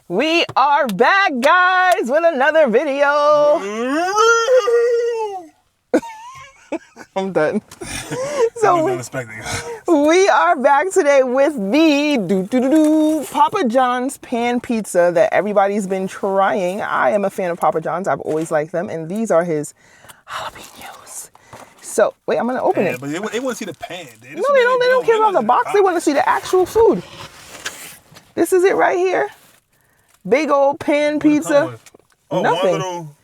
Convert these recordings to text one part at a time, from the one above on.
We are back, guys, with another video. I'm done. So we are back today with the Papa John's pan pizza that everybody's been trying. I am a fan of Papa John's. I've always liked them, and these are his jalapenos. So wait, I'm gonna open it. But they want to see the pan. No, they don't care about the box. They want to see the actual food. This is it right here. Big old pan pizza. Nothing.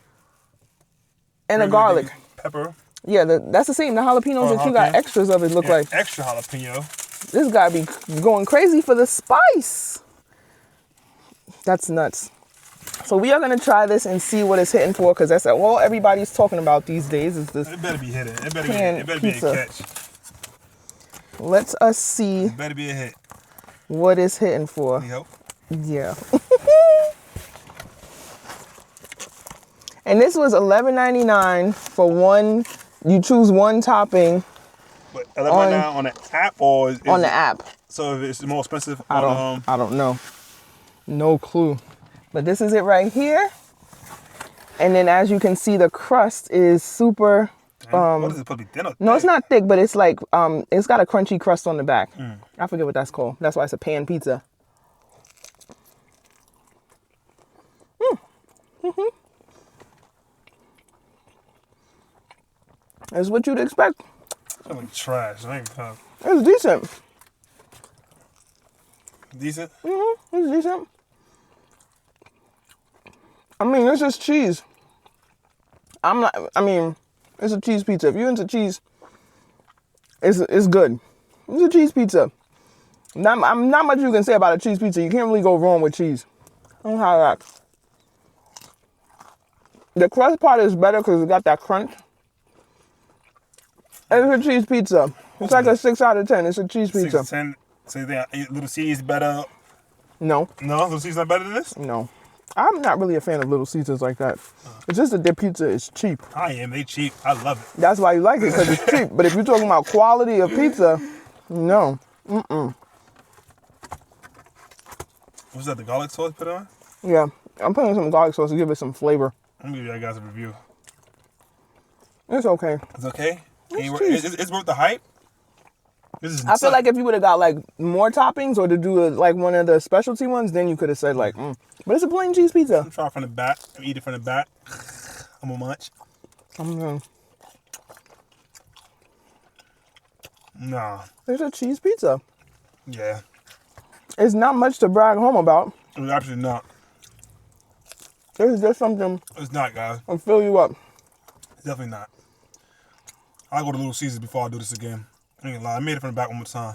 And a garlic. Pepper. Yeah, that's the same. The jalapenos that you got extras of, it look like. Extra jalapeno. This gotta be going crazy for the spice. That's nuts. So we are gonna try this and see what it's hitting for, because that's all everybody's talking about these days is this. It better be hitting. It better pan be pizza. a catch. Let's us see. It better be a hit. What it's hitting for. Need help? Yeah. And this was $11.99 for one. You choose one topping. But $11.99 on the app or is on the app? So if it's more expensive, I don't know. No clue. But this is it right here. And then as you can see, the crust is super. What is it supposed to be thin or thick? No, it's not thick, but it's like it's got a crunchy crust on the back. I forget what that's called. That's why it's a pan pizza. It's what you'd expect. It's like trash. It's decent. Decent? It's decent. I mean, this is cheese. It's a cheese pizza. If you're into cheese, it's good. It's a cheese pizza. Not much you can say about a cheese pizza. You can't really go wrong with cheese. I don't know how that. The crust part is better because it got that crunch. It's a cheese pizza. It's like a 6 out of 10. It's a cheese pizza. 6 out of 10. So you think Little Caesars better? No. No? Little Caesars not better than this? No. I'm not really a fan of Little Caesars like that. It's just that their pizza is cheap. I am. They cheap. I love it. That's why you like it, because it's cheap. But if you're talking about quality of pizza, no. What's that, the garlic sauce put on? Yeah. I'm putting some garlic sauce to give it some flavor. I'm going to give you guys a review. It's okay. It's okay? It's worth the hype? I feel like if you would have got like more toppings or to do like one of the specialty ones, then you could have said like, But it's a plain cheese pizza. I'm trying from the back. I'm eating from the back. I'm gonna munch. Nah. It's a cheese pizza. Yeah. It's not much to brag home about. It's actually not. It's just something. It's not, guys. I'll fill you up. It's definitely not. I'll go to Little Caesars before I do this again. I ain't gonna lie. I made it from the back one more time.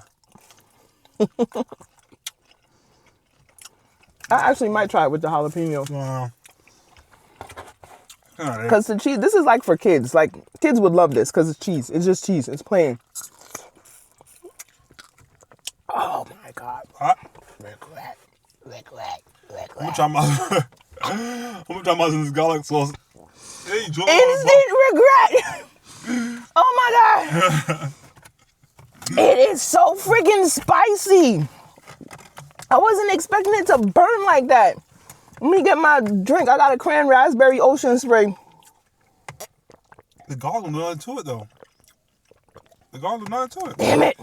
I actually might try it with the jalapeno. Wow. Because the cheese, this is like for kids. Like, kids would love this because it's cheese. It's just cheese. It's plain. Oh, my God. Hot? Regret. I'm gonna try my this garlic sauce. Hey, Instant regret. Oh, my God. It is so freaking spicy. I wasn't expecting it to burn like that. Let me get my drink. I got a cran raspberry ocean spray. The garlic was not into it, though. The garlic was not into it. Damn it.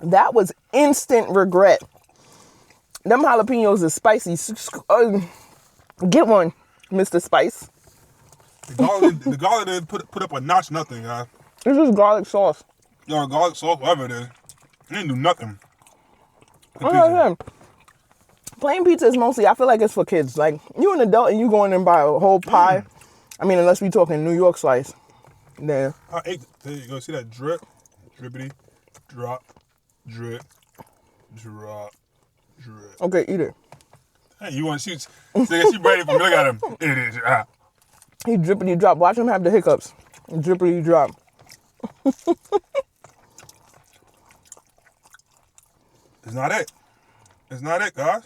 That was instant regret. Them jalapenos is spicy. Get one, Mr. Spice. The garlic didn't put up a notch nothing, guys. It's just garlic sauce. Yo, garlic sauce, whatever it is. It didn't do nothing. Plain pizza is mostly, I feel like it's for kids. Like, you an adult and you go in and buy a whole pie. I mean, unless we talking New York slice. Then. I ate, there you go. See that drip? Drippity, drop, drip, drop, drip. Okay, eat it. Hey, you want to shoot? She ready for me. Look at him. It is. He drippity drop. Watch him have the hiccups. Drippity drop. It's not it. It's not it, guys.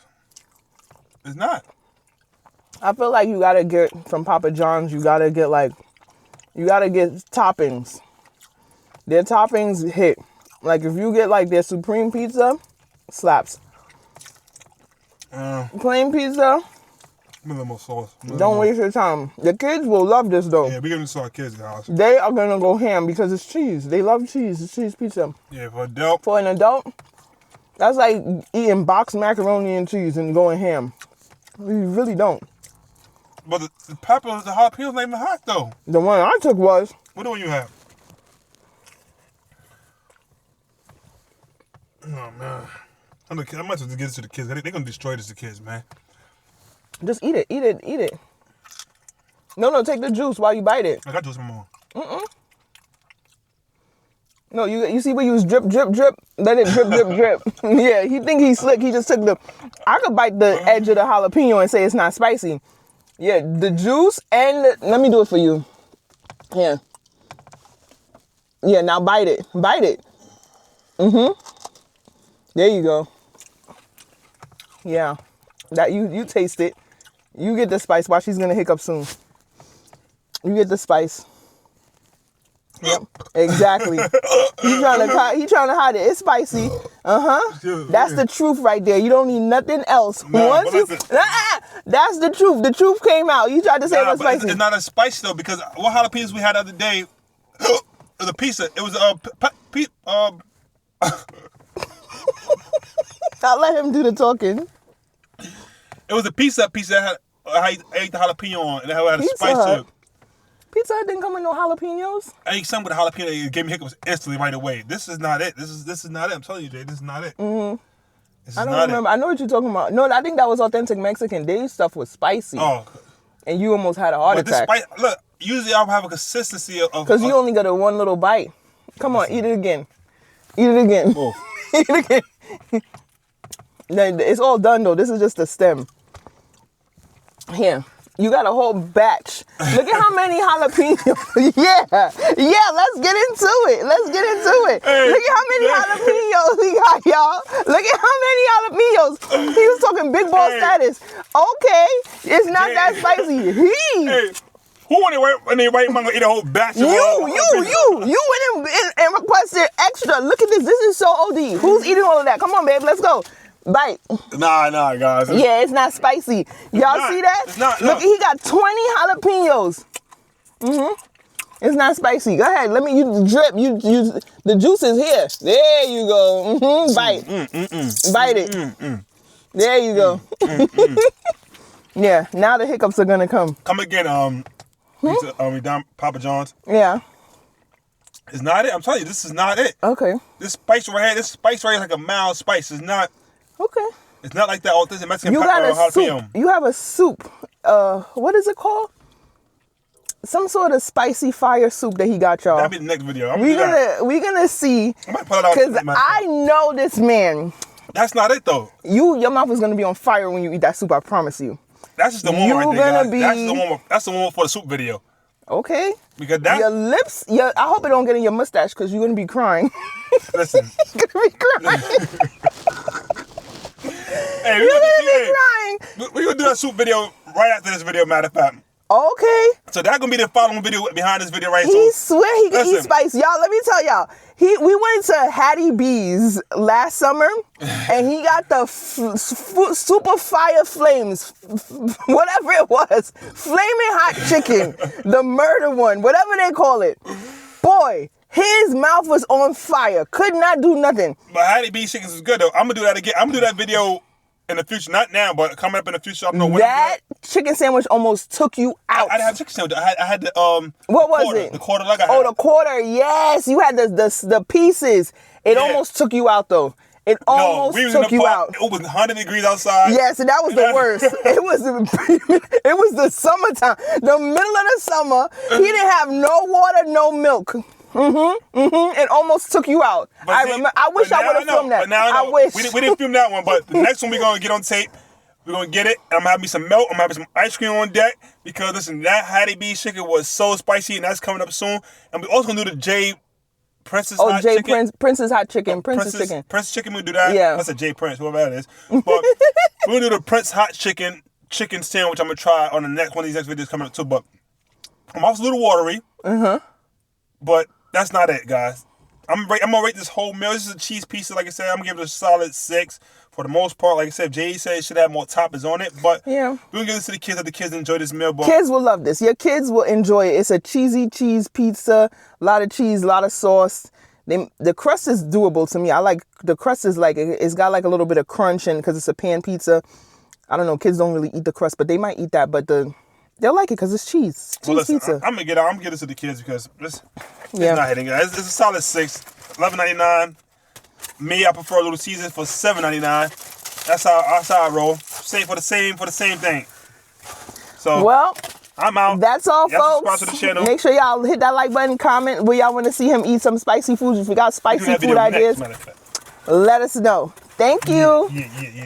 It's not. I feel like you gotta get from Papa John's, you gotta get toppings. Their toppings hit. Like if you get like their supreme pizza, slaps. Plain pizza. Give me a little more sauce. Don't waste your time. The kids will love this though. Yeah, we giving this to our kids, guys. They are gonna go ham because it's cheese. They love cheese. It's cheese pizza. Yeah, for adult. For an adult, that's like eating boxed macaroni and cheese and going ham. You really don't. But the peppers, the jalapenos not even hot though. The one I took was. What do you have? Oh man. I might as well just get this to the kids. They're gonna destroy this to kids, man. Just eat it. Eat it. Eat it. No, take the juice while you bite it. I got juice more. No, you see where you was drip. Let it drip. Yeah, he think he's slick. He just took the. I could bite the edge of the jalapeno and say it's not spicy. Yeah, the juice and let me do it for you. Here. Yeah, now bite it. Bite it. There you go. Yeah, that you taste it. You get the spice. Watch, he's gonna hiccup soon. You get the spice. Yep, exactly. He trying to hide it. It's spicy. That's the truth right there. You don't need nothing else. That's the truth. The truth came out. You tried to say it was spicy. It's not as spicy though because what jalapenos we had the other day? It was a pizza. It was I'll let him do the talking. It was a pizza that had I ate the jalapeno on and it had a spice to it. Pizza Hut didn't come with no jalapenos. I ate some with a jalapeno. It gave me hiccups instantly right away. This is not it. This is not it. I'm telling you, Jay. This is not it. I don't remember. I know what you're talking about. No, I think that was authentic Mexican. Their stuff was spicy. Oh. And you almost had a heart attack. Look, usually I'll have a consistency of... Because you only got a one little bite. Come on, eat it again. Eat it again. Oh. Eat it again. It's all done though. This is just the stem. Here. You got a whole batch. Look at how many jalapenos. Yeah, let's get into it. Hey, look at how many jalapenos we got, y'all. Look at how many jalapenos. He was talking big ball status. Okay, it's not that spicy. Hey, who when they right man gonna eat a whole batch of You went in and requested extra. Look at this. This is so OD. Who's eating all of that? Come on, babe. Let's go. Bite. Nah, guys. Yeah, it's not spicy. Y'all see that? It's not. Look, he got 20 jalapenos. It's not spicy. Go ahead. Let me. You drip. You. The juice is here. There you go. Bite. Bite it. There you go. Yeah. Now the hiccups are gonna come. Come again. We done Papa John's. Yeah. It's not it. I'm telling you, this is not it. Okay. This spice right here is like a mild spice. It's not. Okay. It's not like that authentic Mexican You got a jalapeno. soup. You have a soup. What is it called? Some sort of spicy fire soup that he got y'all. That'll be the next video. We're gonna see. I might pull it out because I know this man. That's not it though. Your mouth is gonna be on fire when you eat that soup. I promise you. That's just the one right there, guys. That's the one for the soup video. Okay. Because that your lips. I hope it don't get in your mustache because you're gonna be crying. Listen. You're gonna be crying. Hey, you're gonna be crying. We're gonna do that soup video right after this video, matter of fact. Okay. So that's gonna be the following video behind this video right here. He swear he can eat spice. Y'all, let me tell y'all. We went to Hattie B's last summer and he got the super fire flames, whatever it was, flaming hot chicken, the murder one, whatever they call it. Boy, his mouth was on fire. Could not do nothing. But Hattie B's chicken is good though. I'm gonna do that again. I'm gonna do that video in the future, not now, but coming up in the future. I don't know when. That chicken sandwich almost took you out. I didn't have chicken sandwich. I had the What was quarter, it? The quarter like I had. Oh, the quarter. Yes, you had the pieces. It almost took you out though. It almost took you out. It was 100 degrees outside. Yes, and that was the worst. It was the summertime, the middle of the summer. He didn't have no water, no milk. It almost took you out. I wish I would have filmed that. But now I wish. We didn't film that one, but the next one we're gonna get on tape. We're gonna get it. I'm gonna have me some milk. I'm gonna have some ice cream on deck because listen, that Hattie B chicken was so spicy, and that's coming up soon. And we're also gonna do the J Princess hot chicken. Princess hot chicken. Princess chicken. Princess chicken. We do that. Yeah. That's a J Prince, whoever that is. But we're gonna do the Prince hot chicken sandwich. I'm gonna try on the next one of these next videos coming up too. But I'm also a little watery. But that's not it, guys. I'm gonna rate this whole meal. This is a cheese pizza. Like I said, I'm gonna give it a solid 6 for the most part, like I said, Jay said it should have more toppings on it. But Yeah. we're gonna give this to the kids, let the kids enjoy this meal. But Kids will love this. Your kids will enjoy it. It's a cheesy cheese pizza, a lot of cheese, a lot of sauce. The crust is doable to me. I like the crust is like it's got like a little bit of crunch and because it's a pan pizza. I don't know. Kids don't really eat the crust, but they might eat that. But they'll like it because it's cheese. Cheese listen, pizza. I'm gonna get this to the kids because it's Yeah. not hitting it. It's a solid 6, $11.99. Me, I prefer a little season for $7.99. That's how I roll. Same for the same thing. So Well, I'm out. that's all, Y'all folks. subscribe to the channel. Make sure y'all hit that like button, comment where y'all want to see him eat some spicy food. If we got We do spicy that food video next, ideas, matter of fact. let us know. Thank you. Yeah.